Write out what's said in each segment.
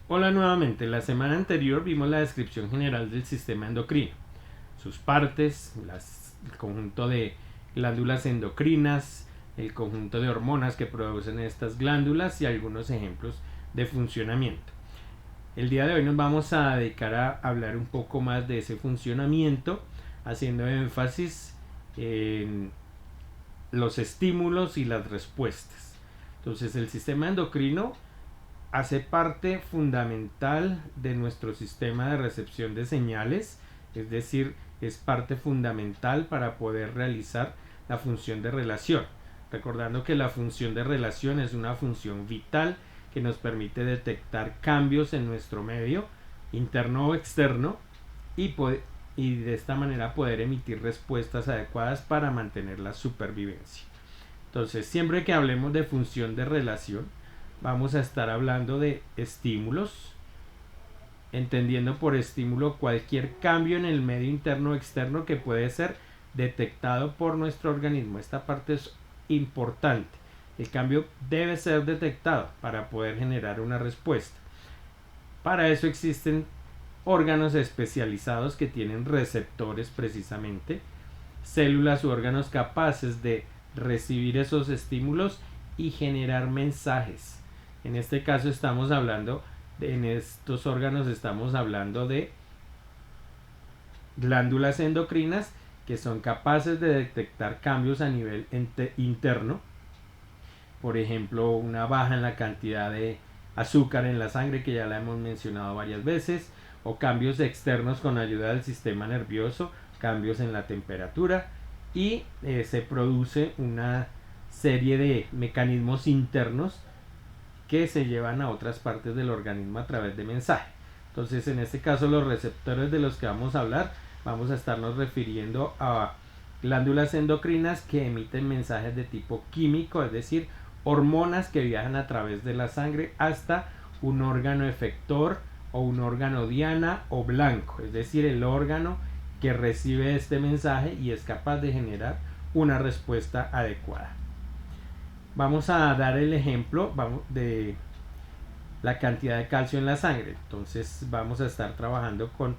Hola nuevamente, la semana anterior vimos la descripción general del sistema endocrino, sus partes, el conjunto de glándulas endocrinas, el conjunto de hormonas que producen estas glándulas y algunos ejemplos de funcionamiento. El día de hoy nos vamos a dedicar a hablar un poco más de ese funcionamiento, haciendo énfasis en los estímulos y las respuestas. Entonces, el sistema endocrino hace parte fundamental de nuestro sistema de recepción de señales, es decir, es parte fundamental para poder realizar la función de relación. Recordando que la función de relación es una función vital que nos permite detectar cambios en nuestro medio, interno o externo, y de esta manera poder emitir respuestas adecuadas para mantener la supervivencia. Entonces, siempre que hablemos de función de relación, vamos a estar hablando de estímulos, entendiendo por estímulo cualquier cambio en el medio interno o externo que puede ser detectado por nuestro organismo. Esta parte es importante. El cambio debe ser detectado para poder generar una respuesta. Para eso existen órganos especializados que tienen receptores precisamente, células u órganos capaces de recibir esos estímulos y generar mensajes. En este caso estamos hablando, en estos órganos estamos hablando de glándulas endocrinas que son capaces de detectar cambios a nivel interno. Por ejemplo, una baja en la cantidad de azúcar en la sangre, que ya la hemos mencionado varias veces, o cambios externos con ayuda del sistema nervioso, cambios en la temperatura, y se produce una serie de mecanismos internos que se llevan a otras partes del organismo a través de mensaje. Entonces, en este caso, los receptores de los que vamos a hablar, vamos a estarnos refiriendo a glándulas endocrinas que emiten mensajes de tipo químico, es decir, hormonas que viajan a través de la sangre hasta un órgano efector o un órgano diana o blanco, es decir, el órgano que recibe este mensaje y es capaz de generar una respuesta adecuada. Vamos a dar el ejemplo de la cantidad de calcio en la sangre. Entonces vamos a estar trabajando con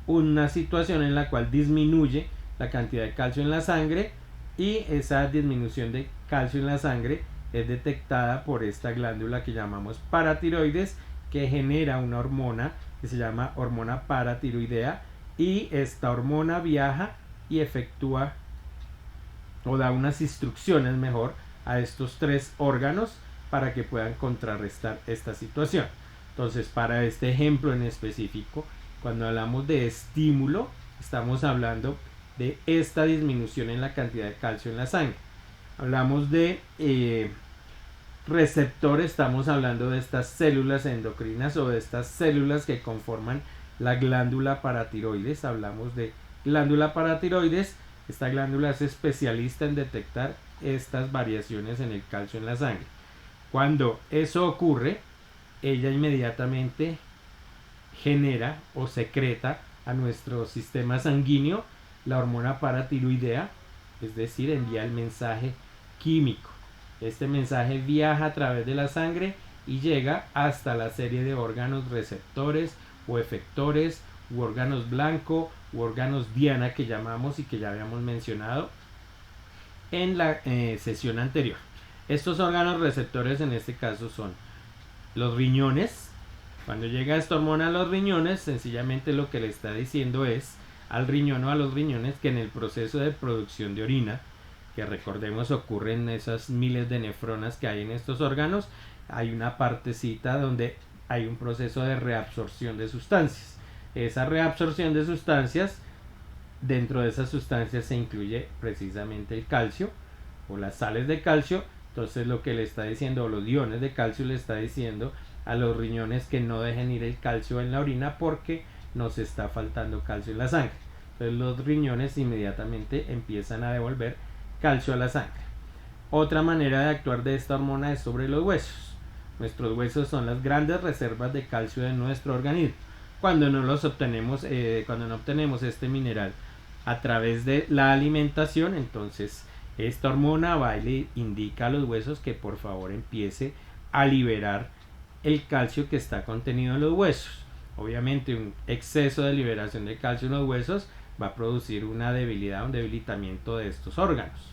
una situación en la cual disminuye la cantidad de calcio en la sangre, y esa disminución de calcio en la sangre es detectada por esta glándula que llamamos paratiroides, que genera una hormona que se llama hormona paratiroidea, y esta hormona viaja y efectúa o da unas instrucciones mejor a estos tres órganos para que puedan contrarrestar esta situación. Entonces, para este ejemplo en específico, cuando hablamos de estímulo, estamos hablando de esta disminución en la cantidad de calcio en la sangre. Hablamos de receptor, estamos hablando de estas células endocrinas o de estas células que conforman la glándula paratiroides. Hablamos de glándula paratiroides. Esta glándula es especialista en detectar estas variaciones en el calcio en la sangre. Cuando eso ocurre, ella inmediatamente genera o secreta a nuestro sistema sanguíneo la hormona paratiroidea, es decir, envía el mensaje químico. Este mensaje viaja a través de la sangre y llega hasta la serie de órganos receptores o efectores u órganos blanco u órganos diana que llamamos y que ya habíamos mencionado en la sesión anterior. Estos órganos receptores en este caso son los riñones. Cuando llega esta hormona a los riñones, sencillamente lo que le está diciendo es al riñón o a los riñones que en el proceso de producción de orina, que recordemos ocurren esas miles de nefronas que hay en estos órganos, hay una partecita donde hay un proceso de reabsorción de sustancias. Esa reabsorción de sustancias, dentro de esas sustancias se incluye precisamente el calcio o las sales de calcio. Entonces lo que le está diciendo, o los iones de calcio, le está diciendo a los riñones que no dejen ir el calcio en la orina porque nos está faltando calcio en la sangre. Entonces los riñones inmediatamente empiezan a devolver calcio a la sangre. Otra manera de actuar de esta hormona es sobre los huesos. Nuestros huesos son las grandes reservas de calcio de nuestro organismo. Cuando no obtenemos este mineral a través de la alimentación, entonces esta hormona va y le indica a los huesos que por favor empiece a liberar el calcio que está contenido en los huesos. Obviamente un exceso de liberación de calcio en los huesos va a producir una debilidad, un debilitamiento de estos órganos.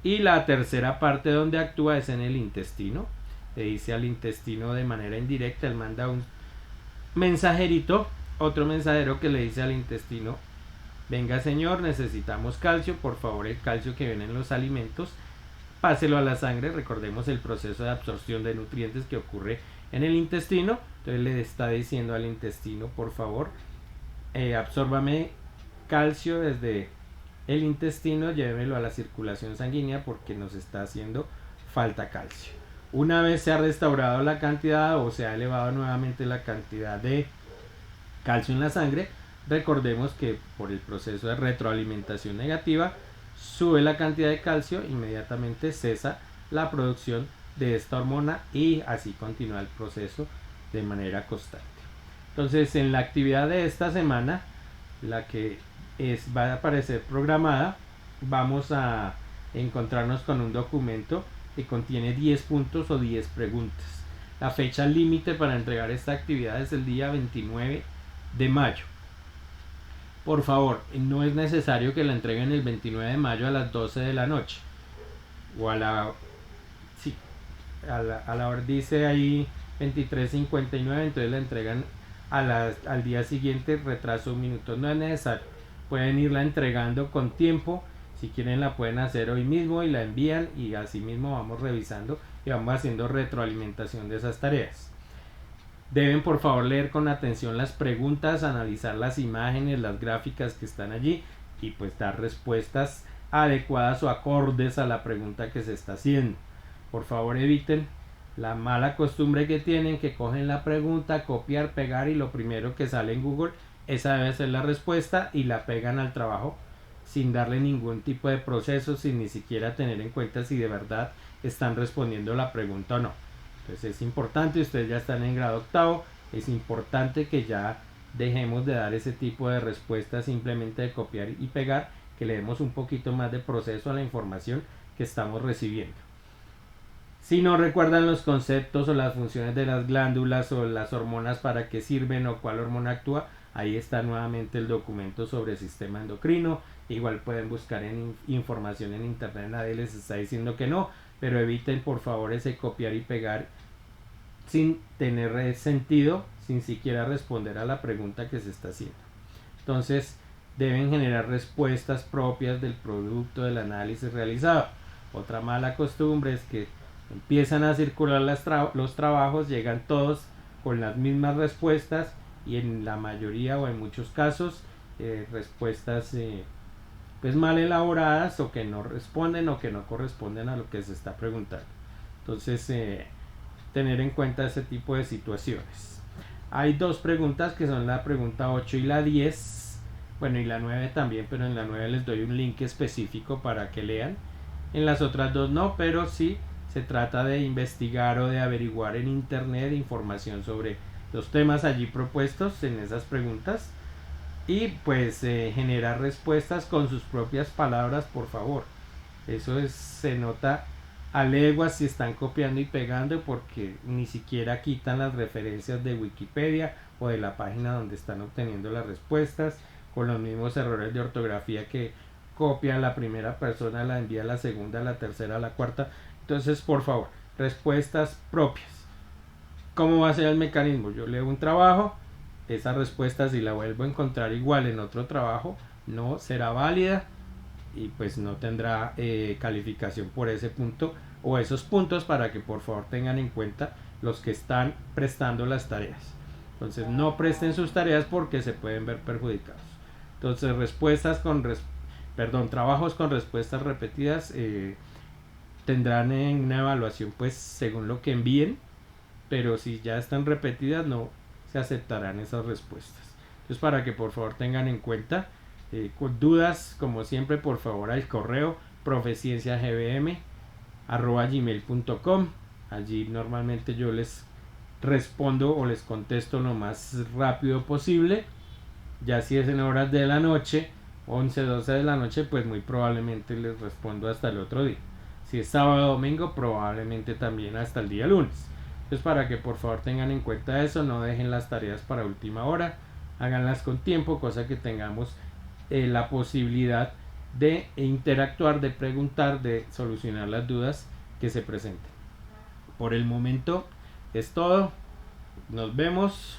Y la tercera parte donde actúa es en el intestino. Le dice al intestino de manera indirecta, él manda un mensajerito, otro mensajero que le dice al intestino: venga señor, necesitamos calcio, por favor el calcio que viene en los alimentos, páselo a la sangre. Recordemos el proceso de absorción de nutrientes que ocurre en el intestino. Entonces le está diciendo al intestino: por favor, absórbame calcio desde el intestino, llévemelo a la circulación sanguínea porque nos está haciendo falta calcio. Una vez se ha restaurado la cantidad o se ha elevado nuevamente la cantidad de calcio en la sangre, recordemos que por el proceso de retroalimentación negativa sube la cantidad de calcio, inmediatamente cesa la producción de esta hormona y así continúa el proceso de manera constante. Entonces, en la actividad de esta semana, la que va a aparecer programada, vamos a encontrarnos con un documento que contiene 10 puntos o 10 preguntas. La fecha límite para entregar esta actividad es el día 29 de mayo. Por favor, no es necesario que la entreguen el 29 de mayo a las 12 de la noche. O a la hora, dice ahí 23:59, entonces la entregan al día siguiente, retraso un minuto. No es necesario. Pueden irla entregando con tiempo. Si quieren la pueden hacer hoy mismo y la envían, y así mismo vamos revisando y vamos haciendo retroalimentación de esas tareas. Deben por favor leer con atención las preguntas, analizar las imágenes, las gráficas que están allí y pues dar respuestas adecuadas o acordes a la pregunta que se está haciendo. Por favor eviten la mala costumbre que tienen, que cogen la pregunta, copiar, pegar y lo primero que sale en Google, esa debe ser la respuesta y la pegan al trabajo sin darle ningún tipo de proceso, sin ni siquiera tener en cuenta si de verdad están respondiendo la pregunta o no. Entonces es importante, ustedes ya están en grado octavo, es importante que ya dejemos de dar ese tipo de respuestas simplemente de copiar y pegar, que le demos un poquito más de proceso a la información que estamos recibiendo. Si no recuerdan los conceptos o las funciones de las glándulas o las hormonas, para qué sirven o cuál hormona actúa, ahí está nuevamente el documento sobre el sistema endocrino. Igual pueden buscar en información en internet, nadie les está diciendo que no, pero eviten por favor ese copiar y pegar sin tener sentido, sin siquiera responder a la pregunta que se está haciendo. Entonces deben generar respuestas propias del producto del análisis realizado. Otra mala costumbre es que empiezan a circular los trabajos, llegan todos con las mismas respuestas y en la mayoría o en muchos casos respuestas pues mal elaboradas, o que no responden o que no corresponden a lo que se está preguntando. Entonces tener en cuenta ese tipo de situaciones. Hay dos preguntas que son la pregunta 8 y la 10, bueno, y la 9 también, pero en la 9 les doy un link específico para que lean. En las otras dos no, pero sí se trata de investigar o de averiguar en internet información sobre los temas allí propuestos en esas preguntas y pues generar respuestas con sus propias palabras, por favor. Eso se nota a leguas si están copiando y pegando, porque ni siquiera quitan las referencias de Wikipedia o de la página donde están obteniendo las respuestas, con los mismos errores de ortografía, que copia a la primera persona, la envía a la segunda, a la tercera, a la cuarta. Entonces por favor, respuestas propias. ¿Cómo va a ser el mecanismo? Yo leo un trabajo, esa respuesta, si la vuelvo a encontrar igual en otro trabajo, no será válida y pues no tendrá calificación por ese punto o esos puntos, para que por favor tengan en cuenta los que están prestando las tareas. Entonces no presten sus tareas porque se pueden ver perjudicados. Entonces trabajos con respuestas repetidas tendrán en una evaluación pues según lo que envíen, pero si ya están repetidas no se aceptarán esas respuestas. Entonces para que por favor tengan en cuenta, con dudas como siempre por favor al correo profecienciagbm@gmail.com. allí normalmente yo les respondo o les contesto lo más rápido posible. Ya si es en horas de la noche, 11, 12 de la noche, pues muy probablemente les respondo hasta el otro día. Si es sábado o domingo, probablemente también hasta el día lunes. Entonces, para que por favor tengan en cuenta eso, no dejen las tareas para última hora, háganlas con tiempo, cosa que tengamos la posibilidad de interactuar, de preguntar, de solucionar las dudas que se presenten. Por el momento es todo. Nos vemos.